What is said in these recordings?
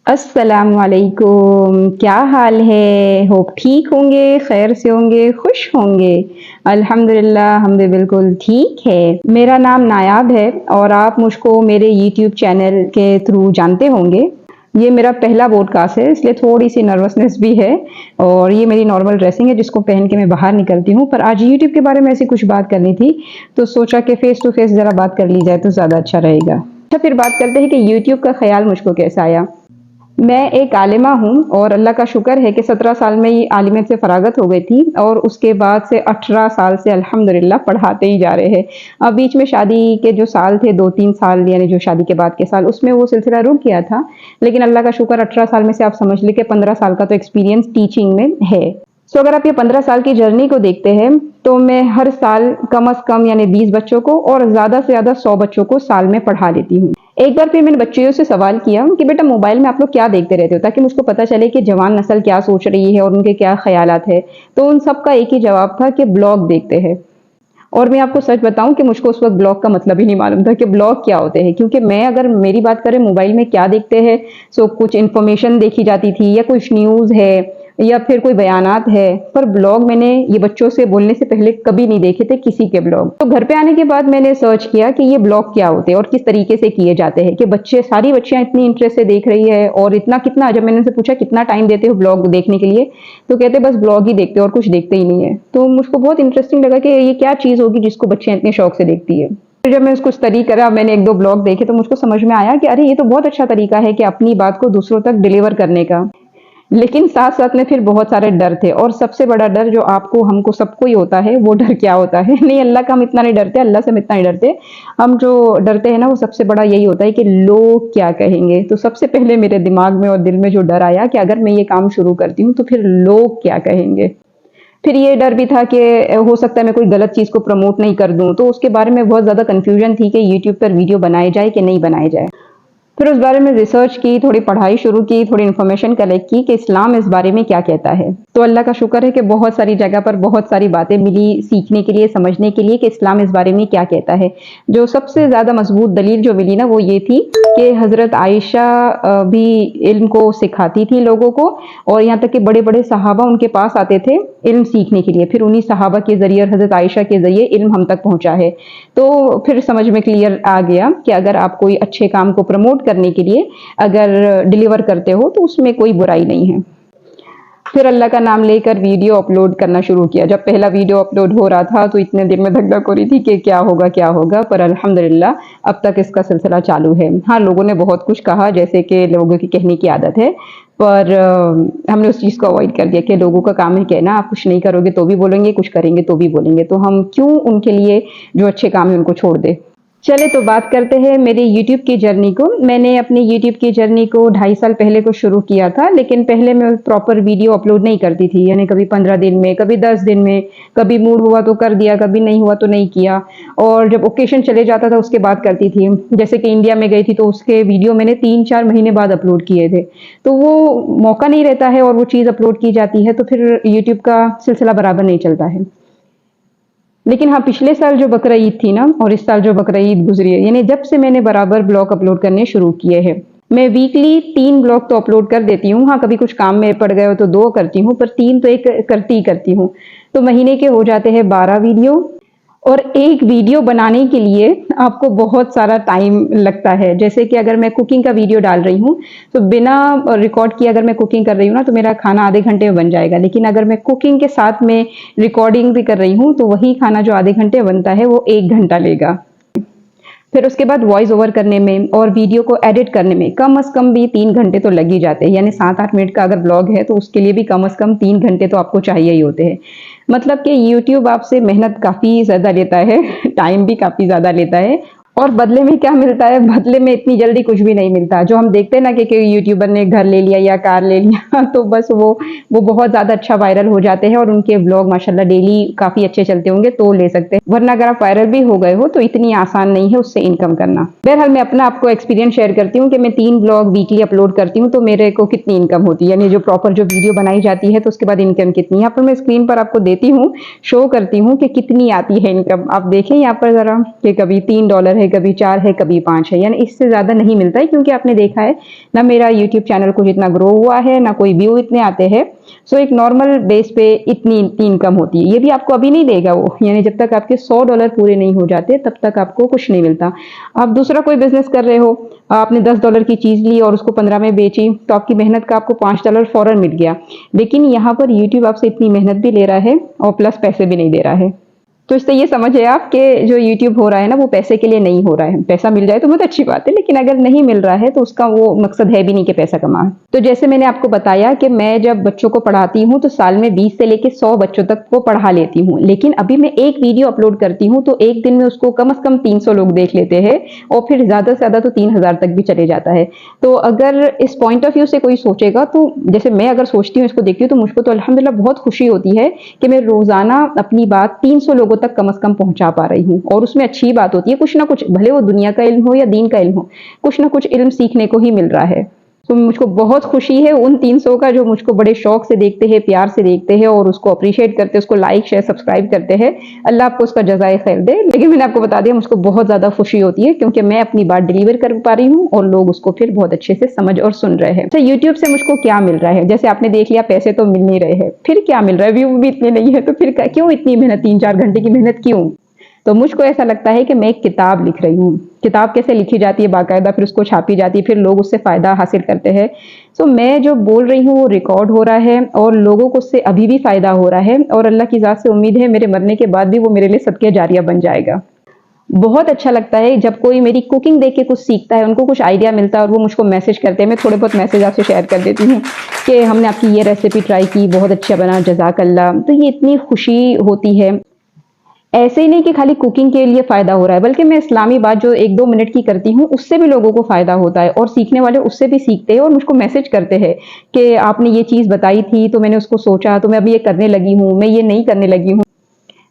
अस्सलामुअलैकुम, क्या हाल है? होप ठीक होंगे, खैर से होंगे, खुश होंगे। अल्हम्दुलिल्लाह हम भी बिल्कुल ठीक है। मेरा नाम नायाब है और आप मुझको मेरे यूट्यूब चैनल के थ्रू जानते होंगे। ये मेरा पहला पॉडकास्ट है इसलिए थोड़ी-सी नर्वसनेस भी है और ये मेरी नॉर्मल ड्रेसिंग है जिसको पहन के मैं बाहर निकलती हूँ। पर आज यूट्यूब के बारे में ऐसी कुछ बात करनी थी, तो सोचा कि फेस टू फेस ज़रा बात कर ली जाए तो ज़्यादा अच्छा रहेगा। अच्छा फिर बात करते हैं कि यूट्यूब का ख़्याल मुझको कैसा आया। मैं एक आलिमा हूँ और अल्लाह का शुक्र है कि 17 साल में ही आलिमियत से फ़राग़त हो गई थी और उसके बाद से 18 साल से अल्हम्दुलिल्लाह पढ़ाते ही जा रहे हैं। बीच में शादी के जो साल थे 2-3 साल यानी जो शादी के बाद के साल उसमें वो सिलसिला रुक गया था। लेकिन अल्लाह का शुक्र 18 साल में से आप समझ लें कि 15 साल का तो एक्सपीरियंस टीचिंग में है। सो अगर आप ये 15 साल की जर्नी को देखते हैं तो मैं हर साल कम से कम यानी 20 बच्चों को और ज़्यादा से ज़्यादा 100 बच्चों को साल में पढ़ा लेती हूँ। एक बार फिर मैंने बच्चियों से सवाल किया कि बेटा मोबाइल में आप लोग क्या देखते रहते हो ताकि मुझको पता चले कि जवान नस्ल क्या सोच रही है और उनके क्या ख्यालात है। तो उन सब का एक ही जवाब था कि ब्लॉग देखते हैं। और मैं आपको सच बताऊं कि मुझको उस वक्त ब्लॉग का मतलब ही नहीं मालूम था कि ब्लॉग क्या होते हैं, क्योंकि मैं अगर मेरी बात करें मोबाइल में क्या देखते हैं, सो कुछ इन्फॉर्मेशन देखी जाती थी या कुछ न्यूज़ है या फिर कोई बयानात है। पर ब्लॉग मैंने ये बच्चों से बोलने से पहले कभी नहीं देखे थे किसी के ब्लॉग। तो घर पे आने के बाद मैंने सर्च किया कि ये ब्लॉग क्या होते हैं और किस तरीके से किए जाते हैं कि बच्चे सारी बच्चियां इतनी इंटरेस्ट से देख रही है और इतना कितना, जब मैंने उनसे पूछा कितना टाइम देते हो ब्लॉग देखने के लिए, तो कहते बस ब्लॉग ही देखते हो और कुछ देखते ही नहीं है। तो मुझको बहुत इंटरेस्टिंग लगा कि ये क्या चीज़ होगी जिसको बच्चियां इतने शौक से देखती है। फिर जब मैं उसको स्टडी करा, मैंने एक दो ब्लॉग देखे तो मुझको समझ में आया कि अरे ये तो बहुत अच्छा तरीका है कि अपनी बात को दूसरों तक डिलीवर करने का। लेकिन साथ-साथ में फिर बहुत सारे डर थे और सबसे बड़ा डर जो आपको हमको सबको ही होता है, वो डर क्या होता है? नहीं, अल्लाह का हम इतना नहीं डरते, अल्लाह से हम इतना नहीं डरते। हम जो डरते हैं ना वो सबसे बड़ा यही होता है कि लोग क्या कहेंगे? तो सबसे पहले मेरे दिमाग में और दिल में जो डर आया कि अगर मैं ये काम शुरू करती हूँ तो फिर लोग क्या कहेंगे? फिर ये डर भी था कि हो सकता है मैं कोई गलत चीज़ को प्रमोट नहीं कर दूँ, तो उसके बारे में बहुत ज़्यादा कन्फ्यूज़न थी कि यूट्यूब पर वीडियो बनाए जाए कि नहीं बनाए जाए। फिर उस बारे में रिसर्च की, थोड़ी पढ़ाई शुरू की, थोड़ी इन्फॉर्मेशन कलेक्ट की कि इस्लाम इस बारे में क्या कहता है। तो अल्लाह का शुक्र है कि बहुत सारी जगह पर बहुत सारी बातें मिली सीखने के लिए, समझने के लिए कि इस्लाम इस बारे में क्या कहता है। जो सबसे ज़्यादा मजबूत दलील जो मिली ना वो ये थी कि हज़रत आयशा भी इल्म को सिखाती थी लोगों को और यहाँ तक कि बड़े-बड़े सहाबा उनके पास आते थे इल्म सीखने के लिए। फिर उन्हीं सहाबा के ज़रिए और हज़रत आयशा के ज़रिए इल्म हम तक पहुँचा है। तो फिर समझ में क्लियर आ गया कि अगर आप कोई अच्छे काम को प्रमोट करने के लिए अगर डिलीवर करते हो तो उसमें कोई बुराई नहीं है। फिर अल्लाह का नाम लेकर वीडियो अपलोड करना शुरू किया। जब पहला वीडियो अपलोड हो रहा था तो इतने दिल में धक-धक हो रही थी कि क्या होगा? पर अल्हम्दुलिल्लाह अब तक इसका सिलसिला चालू है। हाँ, लोगों ने बहुत कुछ कहा जैसे कि लोगों की कहने की आदत है, पर हमने उस चीज़ को अवॉइड कर दिया कि लोगों का काम है कहना, आप कुछ नहीं करोगे तो भी बोलेंगे, कुछ करेंगे तो भी बोलेंगे। तो हम क्यों उनके लिए जो अच्छे काम है उनको छोड़ दें। चले तो बात करते हैं मेरी यूट्यूब की जर्नी को। मैंने अपनी यूट्यूब की जर्नी को 2.5 साल पहले को शुरू किया था, लेकिन पहले मैं प्रॉपर वीडियो अपलोड नहीं करती थी, यानी कभी 15 दिन में, कभी 10 दिन में, कभी मूड हुआ तो कर दिया, कभी नहीं हुआ तो नहीं किया। और जब ओकेशन चले जाता था उसके बाद करती थी। जैसे कि इंडिया में गई थी तो उसके वीडियो मैंने 3-4 महीने बाद अपलोड किए थे। तो वो मौका नहीं रहता है और वो चीज़ अपलोड की जाती है तो फिर यूट्यूब का सिलसिला बराबर नहीं चलता है। लेकिन हाँ, पिछले साल जो बकरा ईद थी ना और इस साल जो बकरा ईद गुजरी है, यानी जब से मैंने बराबर ब्लॉग अपलोड करने शुरू किए हैं, मैं वीकली 3 ब्लॉग तो अपलोड कर देती हूँ। हाँ, कभी कुछ काम में पड़ गए हो तो 2 करती हूँ, पर 3 तो एक करती ही करती हूँ। तो महीने के हो जाते हैं 12 वीडियो और एक वीडियो बनाने के लिए आपको बहुत सारा टाइम लगता है। जैसे कि अगर मैं कुकिंग का वीडियो डाल रही हूँ, तो बिना रिकॉर्ड किए अगर मैं कुकिंग कर रही हूँ ना, तो मेरा खाना आधे घंटे में बन जाएगा। लेकिन अगर मैं कुकिंग के साथ में रिकॉर्डिंग भी कर रही हूँ, तो वही खाना जो आधे घंटे में बनता है, वो 1 घंटा लेगा। फिर उसके बाद वॉइस ओवर करने में और वीडियो को एडिट करने में कम से कम भी 3 घंटे तो लग ही जाते हैं। यानी 7-8 मिनट का अगर ब्लॉग है तो उसके लिए भी कम से कम 3 घंटे तो आपको चाहिए ही होते हैं। मतलब कि यूट्यूब आपसे मेहनत काफ़ी ज़्यादा लेता है, टाइम भी काफ़ी ज़्यादा लेता है और बदले में क्या मिलता है? बदले में इतनी जल्दी कुछ भी नहीं मिलता। जो हम देखते हैं ना कि यूट्यूबर ने घर ले लिया या कार ले लिया तो बस वो बहुत ज़्यादा अच्छा वायरल हो जाते हैं और उनके व्लॉग माशाल्लाह डेली काफ़ी अच्छे चलते होंगे तो ले सकते हैं। वरना अगर आप वायरल भी हो गए हो तो इतनी आसान नहीं है उससे इनकम करना। बहरहाल मैं अपना आपको एक्सपीरियंस शेयर करती हूँ कि मैं 3 व्लॉग वीकली अपलोड करती हूँ तो मेरे को कितनी इनकम होती है, यानी जो प्रॉपर जो वीडियो बनाई जाती है तो उसके बाद इनकम कितनी है। यहाँ पर मैं स्क्रीन पर आपको देती हूँ, शो करती हूँ कि कितनी आती है इनकम। आप देखें यहाँ पर ज़रा कि कभी $3 है, है, कभी 4 है, कभी 5 है, यानी इससे ज़्यादा नहीं मिलता है, क्योंकि आपने देखा है ना मेरा यूट्यूब चैनल कुछ इतना ग्रो हुआ है, ना कोई व्यू इतने आते हैं। सो एक नॉर्मल बेस पे इतनी इनकम होती है। ये भी आपको अभी नहीं देगा वो, यानी जब तक आपके $100 पूरे नहीं हो जाते तब तक आपको कुछ नहीं मिलता। आप दूसरा कोई बिजनेस कर रहे हो, आपने $10 की चीज़ ली और उसको 15 में बेची, तो आपकी मेहनत का आपको $5 फौरन मिल गया। लेकिन यहाँ पर यूट्यूब आपसे इतनी मेहनत भी ले रहा है और प्लस पैसे भी नहीं दे रहा है। तो इससे ये समझिए आप कि जो यूट्यूब हो रहा है ना, वो पैसे के लिए नहीं हो रहा है। पैसा मिल जाए तो बहुत अच्छी बात है, लेकिन अगर नहीं मिल रहा है तो उसका वो मकसद है भी नहीं कि पैसा कमाए। तो जैसे मैंने आपको बताया कि मैं जब बच्चों को पढ़ाती हूँ तो साल में 20 से लेके 100 बच्चों तक को पढ़ा लेती हूँ। लेकिन अभी मैं एक वीडियो अपलोड करती हूँ तो एक दिन में उसको कम से कम 300 लोग देख लेते हैं, और फिर ज़्यादा से ज़्यादा तो 3000 तक भी चले जाता है। तो अगर इस पॉइंट ऑफ व्यू से कोई सोचेगा, तो जैसे मैं अगर सोचती हूँ, इसको देखती हूँ, तो मुझको तो अल्हम्दुलिल्लाह बहुत खुशी होती है कि मैं रोज़ाना अपनी बात 300 लोगों तक कम से कम पहुंचा पा रही हूँ। और उसमें अच्छी बात होती है, कुछ ना कुछ, भले वो दुनिया का इल्म हो या दीन का इल्म हो, कुछ ना कुछ इल्म सीखने को ही मिल रहा है। तो मुझको बहुत खुशी है उन 300 का जो मुझको बड़े शौक से देखते हैं, प्यार से देखते हैं और उसको अप्रिशिएट करते हैं, उसको लाइक शेयर सब्सक्राइब करते हैं। अल्लाह आपको उसका जज़ाए खैर दे। लेकिन मैंने आपको बता दिया, मुझको बहुत ज़्यादा खुशी होती है क्योंकि मैं अपनी बात डिलीवर कर पा रही हूँ और लोग उसको फिर बहुत अच्छे से समझ और सुन रहे हैं। तो यूट्यूब से मुझको क्या मिल रहा है, जैसे आपने देख लिया पैसे तो मिल नहीं रहे हैं, फिर क्या मिल रहा है, व्यू भी इतने नहीं है, तो फिर क्यों इतनी मेहनत, 3-4 घंटे की मेहनत क्यों? तो मुझको ऐसा लगता है कि मैं एक किताब लिख रही हूँ। किताब कैसे लिखी जाती है बाकायदा, फिर उसको छापी जाती है, फिर लोग उससे फ़ायदा हासिल करते हैं। सो मैं जो बोल रही हूँ वो रिकॉर्ड हो रहा है और लोगों को उससे अभी भी फ़ायदा हो रहा है, और अल्लाह की ज़ात से उम्मीद है मेरे मरने के बाद भी वो मेरे लिए सदके जारिया बन जाएगा। बहुत अच्छा लगता है जब कोई मेरी कुकिंग देख के कुछ सीखता है, उनको कुछ आइडिया मिलता है और वो मुझको मैसेज करते हैं। मैं थोड़े बहुत मैसेज आपसे शेयर कर देती हूँ कि हमने आपकी ये रेसिपी ट्राई की, बहुत अच्छा बना, जज़ाकल्लाह। तो ये इतनी खुशी होती है। ऐसे ही नहीं कि खाली कुकिंग के लिए फ़ायदा हो रहा है, बल्कि मैं इस्लामी बात जो 1-2 मिनट की करती हूँ, उससे भी लोगों को फ़ायदा होता है और सीखने वाले उससे भी सीखते हैं और मुझको मैसेज करते हैं कि आपने ये चीज़ बताई थी, तो मैंने उसको सोचा, तो मैं अभी ये करने लगी हूँ, मैं ये नहीं करने लगी हूँ।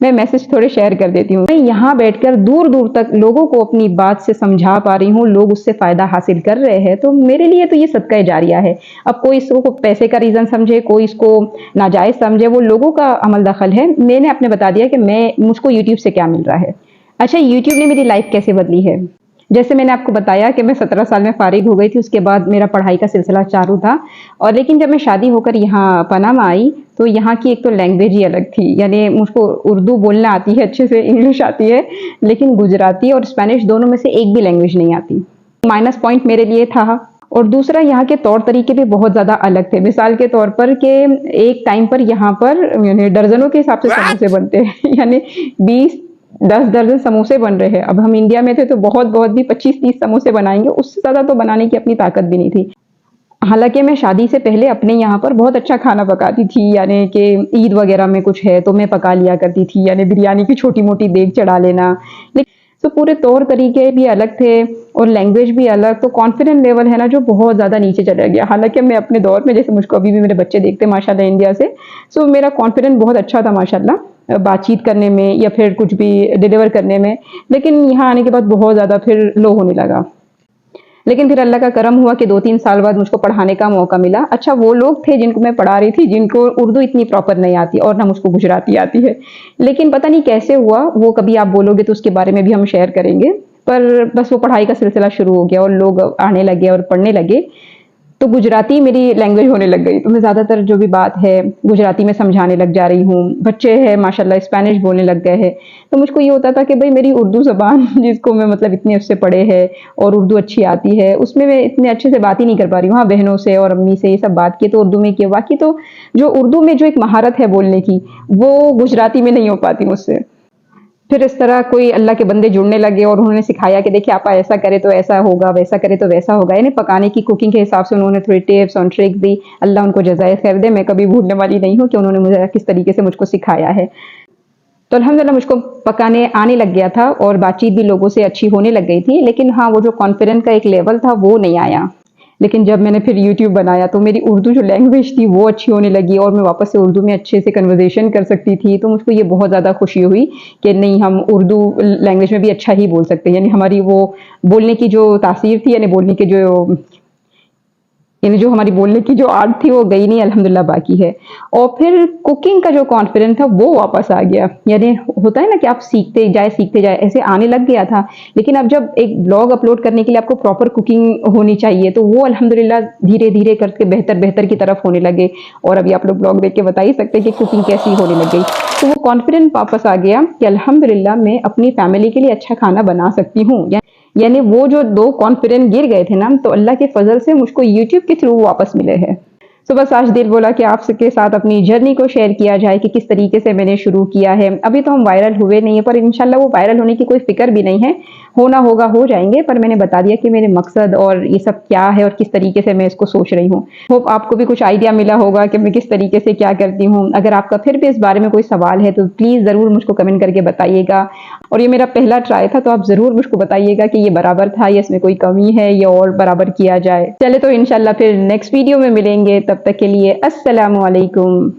मैं मैसेज थोड़े शेयर कर देती हूँ। मैं यहाँ बैठकर दूर-दूर तक लोगों को अपनी बात से समझा पा रही हूँ, लोग उससे फ़ायदा हासिल कर रहे हैं, तो मेरे लिए तो ये सदका जारिया है। अब कोई इसको पैसे का रीज़न समझे, कोई इसको नाजायज़ समझे, वो लोगों का अमल दखल है। मैंने आपने बता दिया कि मुझको यूट्यूब से क्या मिल रहा है। अच्छा, यूट्यूब ने मेरी लाइफ कैसे बदली है? जैसे मैंने आपको बताया कि मैं 17 साल में फ़ारिग हो गई थी, उसके बाद मेरा पढ़ाई का सिलसिला चालू था, और लेकिन जब मैं शादी होकर यहाँ पनामा आई, तो यहाँ की एक तो लैंग्वेज ही अलग थी। यानी मुझको उर्दू बोलना आती है अच्छे से, इंग्लिश आती है, लेकिन गुजराती और स्पेनिश दोनों में से एक भी लैंग्वेज नहीं आती। माइनस पॉइंट मेरे लिए था। और दूसरा, यहाँ के तौर तरीके भी बहुत ज़्यादा अलग थे। मिसाल के तौर पर कि एक टाइम पर यहाँ पर यानी दर्जनों के हिसाब से समोसे बनते हैं यानी 10 दर्जन समोसे बन रहे हैं। अब हम इंडिया में थे तो बहुत बहुत भी 25-30 समोसे बनाएंगे, उससे ज़्यादा तो बनाने की अपनी ताकत भी नहीं थी। हालांकि मैं शादी से पहले अपने यहाँ पर बहुत अच्छा खाना पकाती थी, यानी कि ईद वगैरह में कुछ है तो मैं पका लिया करती थी, यानी बिरयानी की छोटी मोटी देग चढ़ा लेना। लेकिन तो पूरे तौर तरीके भी अलग थे और लैंग्वेज भी अलग, तो कॉन्फिडेंस लेवल है ना जो बहुत ज़्यादा नीचे चला गया। हालांकि मैं अपने दौर में, जैसे मुझको अभी भी मेरे बच्चे देखते हैं माशाल्लाह इंडिया से, सो मेरा कॉन्फिडेंस बहुत अच्छा था माशाल्लाह, बातचीत करने में या फिर कुछ भी डिलीवर करने में। लेकिन यहाँ आने के बाद बहुत ज़्यादा फिर लो होने लगा। लेकिन फिर अल्लाह का करम हुआ कि 2-3 साल बाद मुझको पढ़ाने का मौका मिला। अच्छा, वो लोग थे जिनको मैं पढ़ा रही थी, जिनको उर्दू इतनी प्रॉपर नहीं आती और ना मुझको गुजराती आती है। लेकिन पता नहीं कैसे हुआ, वो कभी आप बोलोगे तो उसके बारे में भी हम शेयर करेंगे। पर बस वो पढ़ाई का सिलसिला शुरू हो गया और लोग आने लगे और पढ़ने लगे, तो गुजराती मेरी लैंग्वेज होने लग गई। तो मैं ज़्यादातर जो भी बात है गुजराती में समझाने लग जा रही हूँ। बच्चे हैं माशाल्लाह स्पेनिश बोलने लग गए हैं। तो मुझको ये होता था कि भाई मेरी उर्दू ज़बान जिसको मैं मतलब इतने उससे पढ़े है और उर्दू अच्छी आती है, उसमें मैं इतने अच्छे से बात ही नहीं कर पा रही हूँ। हाँ, बहनों से और अम्मी से ये सब बात की तो उर्दू में की, बाकी तो जो उर्दू में जो एक महारत है बोलने की, वो गुजराती में नहीं हो पाती मुझसे। फिर इस तरह कोई अल्लाह के बंदे जुड़ने लगे और उन्होंने सिखाया कि देखिए आप ऐसा करें तो ऐसा होगा, वैसा करें तो वैसा होगा। यानी पकाने की, कुकिंग के हिसाब से उन्होंने थोड़ी टिप्स और ट्रिक दी। अल्लाह उनको जज़ाए खैर दे। मैं कभी भूलने वाली नहीं हूँ कि उन्होंने मुझे किस तरीके से मुझको सिखाया है। तो अल्हम्दुलिल्लाह मुझको पकाने आने लग गया था और बातचीत भी लोगों से अच्छी होने लग गई थी। लेकिन हाँ, वो जो कॉन्फिडेंस का एक लेवल था वो नहीं आया। लेकिन जब मैंने फिर यूट्यूब बनाया तो मेरी उर्दू जो लैंग्वेज थी वो अच्छी होने लगी और मैं वापस से उर्दू में अच्छे से कन्वर्सेशन कर सकती थी। तो मुझको ये बहुत ज़्यादा खुशी हुई कि नहीं, हम उर्दू लैंग्वेज में भी अच्छा ही बोल सकते हैं। यानी हमारी वो बोलने की जो तासीर थी, यानी बोलने की जो यानी जो हमारी बोलने की जो आर्ट थी वो गई नहीं, अल्हम्दुलिल्लाह बाकी है। और फिर कुकिंग का जो कॉन्फिडेंस था वो वापस आ गया। यानी होता है ना कि आप सीखते जाए ऐसे आने लग गया था। लेकिन अब जब एक ब्लॉग अपलोड करने के लिए आपको प्रॉपर कुकिंग होनी चाहिए, तो वो अल्हम्दुलिल्लाह धीरे-धीरे करके बेहतर-बेहतर की तरफ होने लगे। और अभी आप लोग ब्लॉग देख के बता ही सकते हैं कि कुकिंग कैसी होने लग गई। तो वो कॉन्फिडेंस वापस आ गया कि अल्हम्दुलिल्लाह मैं अपनी फैमिली के लिए अच्छा खाना बना सकती हूँ। यानी वो जो 2 कॉन्फिडेंट गिर गए थे ना, तो अल्लाह के फजल से मुझको यूट्यूब के थ्रू वापस मिले हैं। तो बस आज दिल बोला कि आपके साथ अपनी जर्नी को शेयर किया जाए कि किस तरीके से मैंने शुरू किया है। अभी तो हम वायरल हुए नहीं है, पर इंशाल्लाह वो वायरल होने की कोई फिक्र भी नहीं है। होना होगा हो जाएंगे, पर मैंने बता दिया कि मेरे मकसद और ये सब क्या है और किस तरीके से मैं इसको सोच रही हूँ। होप आपको भी कुछ आइडिया मिला होगा कि मैं किस तरीके से क्या करती हूँ। अगर आपका फिर भी इस बारे में कोई सवाल है तो प्लीज़ ज़रूर मुझको कमेंट करके बताइएगा। और ये मेरा पहला ट्राई था, तो आप ज़रूर मुझको बताइएगा कि ये बराबर था या इसमें कोई कमी है या और बराबर किया जाए। चले तो इंशाल्लाह फिर नेक्स्ट वीडियो में मिलेंगे, तब तक के लिए अस्सलामु अलैकुम।